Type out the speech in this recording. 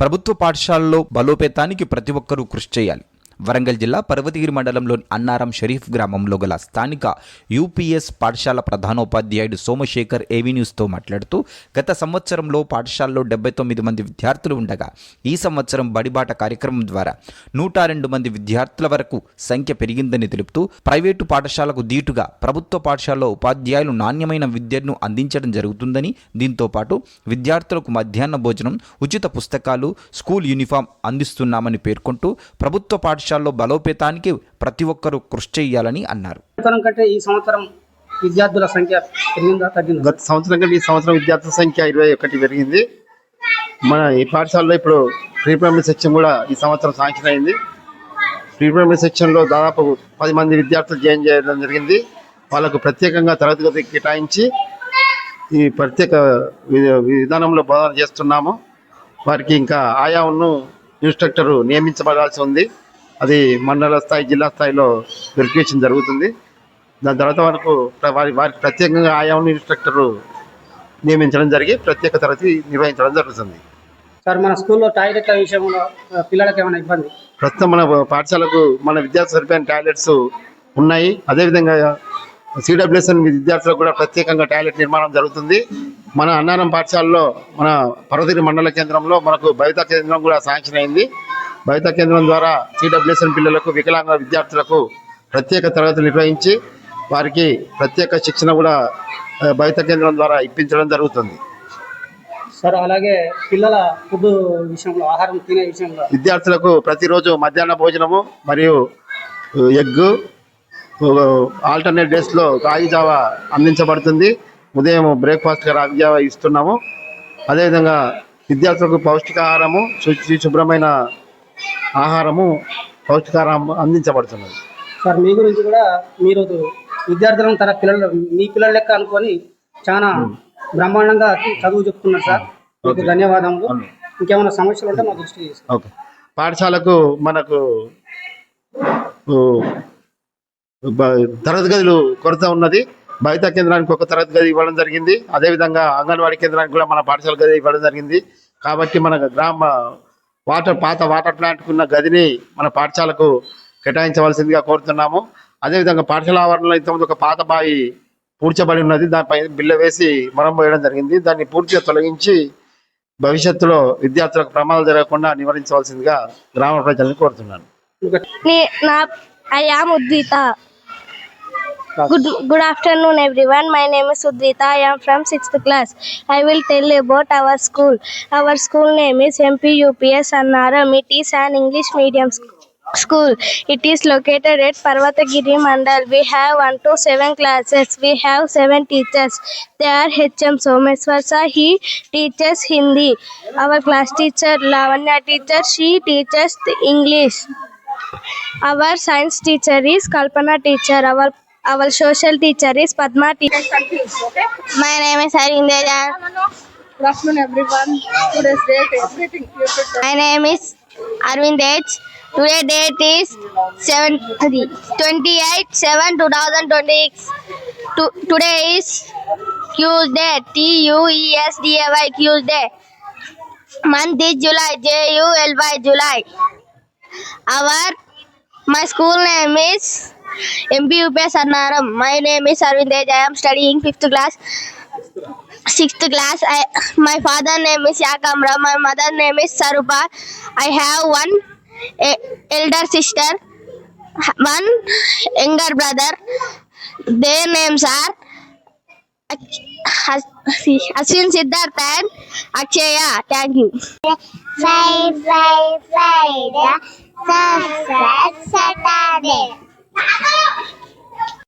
ప్రభుత్వ పాఠశాలలో బలోపేతానికి ప్రతి ఒక్కరూ కృషి చేయాలి. వరంగల్ జిల్లా పర్వతగిరి మండలంలోని అన్నారం షరీఫ్ గ్రామంలో గల స్థానిక యూపీఎస్ పాఠశాల ప్రధానోపాధ్యాయుడు సోమశేఖర్ ఏవీ న్యూస్తో మాట్లాడుతూ గత సంవత్సరంలో పాఠశాలలో 79 మంది విద్యార్థులు ఉండగా ఈ సంవత్సరం బడిబాట కార్యక్రమం ద్వారా 102 మంది విద్యార్థుల వరకు సంఖ్య పెరిగిందని తెలుపుతూ ప్రైవేటు పాఠశాలకు దీటుగా ప్రభుత్వ పాఠశాలలో ఉపాధ్యాయులు నాణ్యమైన విద్యను అందించడం జరుగుతుందని, దీంతో పాటు విద్యార్థులకు మధ్యాహ్న భోజనం, ఉచిత పుస్తకాలు, స్కూల్ యూనిఫామ్ అందిస్తున్నామని పేర్కొంటూ ప్రభుత్వ పాఠశాలలో బలోపేతానికి ప్రతి ఒక్కరూ కృషి చేయాలని అన్నారు. ఈ సంవత్సరం విద్యార్థుల సంఖ్య పెరిగిందా తగ్గిందా? గత సంవత్సరం కంటే ఈ సంవత్సరం విద్యార్థుల సంఖ్య 21 పెరిగింది. మన ఈ పాఠశాలలో ఇప్పుడు ప్రీ ప్రైమరీ సెక్షన్ కూడా ఈ సంవత్సరం శాంక్షన్ అయింది. ప్రీ ప్రైమరీ సెక్షన్లో దాదాపు 10 మంది విద్యార్థులు జాయిన్ చేయడం జరిగింది. వాళ్ళకు ప్రత్యేకంగా తరగతి గది కేటాయించి ఈ ప్రత్యేక విధానంలో బోధన చేస్తున్నాము. వారికి ఇంకా ఆయాను ఇన్స్ట్రక్టరు నియమించబడాల్సి ఉంది. అది మండల స్థాయి, జిల్లా స్థాయిలో వెరిఫికేషన్ జరుగుతుంది. దాని తర్వాత వారికి ప్రత్యేకంగా ఆయాను ఇన్స్ట్రక్టరు నియమించడం జరిగి ప్రత్యేక తరగతి నిర్వహించడం జరుగుతుంది. సార్, మన స్కూల్లో టాయిలెట్ల విషయంలో పిల్లలకు ఏమైనా ఇబ్బంది? ప్రస్తుతం మన పాఠశాలకు మన విద్యార్థులు సరిపోయిన టాయిలెట్స్ ఉన్నాయి. అదేవిధంగా సిడబ్ల్యూఎస్ఎన్ విద్యార్థులకు కూడా ప్రత్యేకంగా టాయిలెట్ నిర్మాణం జరుగుతుంది. మన అన్నారం పాఠశాలలో మన పర్వతగిరి మండల కేంద్రంలో మనకు భవిత కేంద్రం కూడా శాంక్షన్ అయింది. భవిత కేంద్రం ద్వారా సిడబ్ల్యూఎస్ఎన్ పిల్లలకు, వికలాంగ విద్యార్థులకు ప్రత్యేక తరగతులు నిర్వహించి వారికి ప్రత్యేక శిక్షణ కూడా భవిత కేంద్రం ద్వారా ఇప్పించడం జరుగుతుంది. సార్, అలాగే పిల్లల ఫుడ్ విషయంలో, ఆహారం తినే విషయంలో విద్యార్థులకు ప్రతిరోజు మధ్యాహ్న భోజనము మరియు ఎగ్, ఆల్టర్నేట్ డేస్లో రాగి జావా అందించబడుతుంది. ఉదయం బ్రేక్ఫాస్ట్గా రాగి జావా ఇస్తున్నాము. అదేవిధంగా విద్యార్థులకు పౌష్టికాహారము, శుభ్రమైన ఆహారము, పౌష్టికాహారం అందించబడుతున్నది. సార్, మీ గురించి కూడా మీరు విద్యార్థులను తన పిల్లలు మీ పిల్లల లెక్క అనుకొని చాలా బ్రహ్మాండంగా చదువు చెప్తున్నారు సార్. మీకు ధన్యవాదములు. ఇంకేమైనా సమస్యలు ఉంటే మా దృష్టికి తీసుకోండి. ఓకే. పాఠశాలకు మనకు తరగతి గదులు కొరత ఉన్నది. భవిత కేంద్రానికి ఒక తరగతి గది ఇవ్వడం జరిగింది. అదేవిధంగా అంగన్వాడీ కేంద్రానికి కూడా మన పాఠశాల గది ఇవ్వడం జరిగింది. కాబట్టి మన పాత వాటర్ ప్లాంట్కు ఉన్న గదిని మన పాఠశాలకు కేటాయించవలసిందిగా కోరుతున్నాము. అదేవిధంగా పాఠశాల ఆవరణలో ఇంతకుముందు ఒక పాత బావి పూడ్చబడి ఉన్నది. దానిపై బిల్ల వేసి మరం పోయడం జరిగింది. దాన్ని పూర్తిగా తొలగించి భవిష్యత్తులో విద్యార్థులకు ప్రమాదాలు జరగకుండా నివారించవలసిందిగా గ్రామ ప్రజలను కోరుతున్నాను. I am Udvita. Good afternoon, everyone. My name is Udvita. I am from 6th class. I will tell about our school. Our school name is MPUPS Annaram. It is an English medium school. It is located at Parvatagiri Mandal. We have 1 to 7 classes. We have 7 teachers. They are HM Someswar sir. He teaches Hindi. Our class teacher Lavanya teacher. She teaches English. Our science teacher is Kalpana teacher. Our social teacher is Padma teacher. Okay? My name is Harindeja. Good afternoon, everyone. Today's date, everything. My name is Arvindej. Today date is 28/7/2026. Today is Tuesday. TUESDAY Tuesday. Month is July. JULY July. My school name is MPUPS Annaram. My name is Arvindej. I am studying 5th class. 6th class. My father name is Yakamra. My mother name is Sarupa. I have one elder sister, one younger brother. Their names are Ashwin, Siddhartha and Akshaya. Thank you. Fly, Saturday.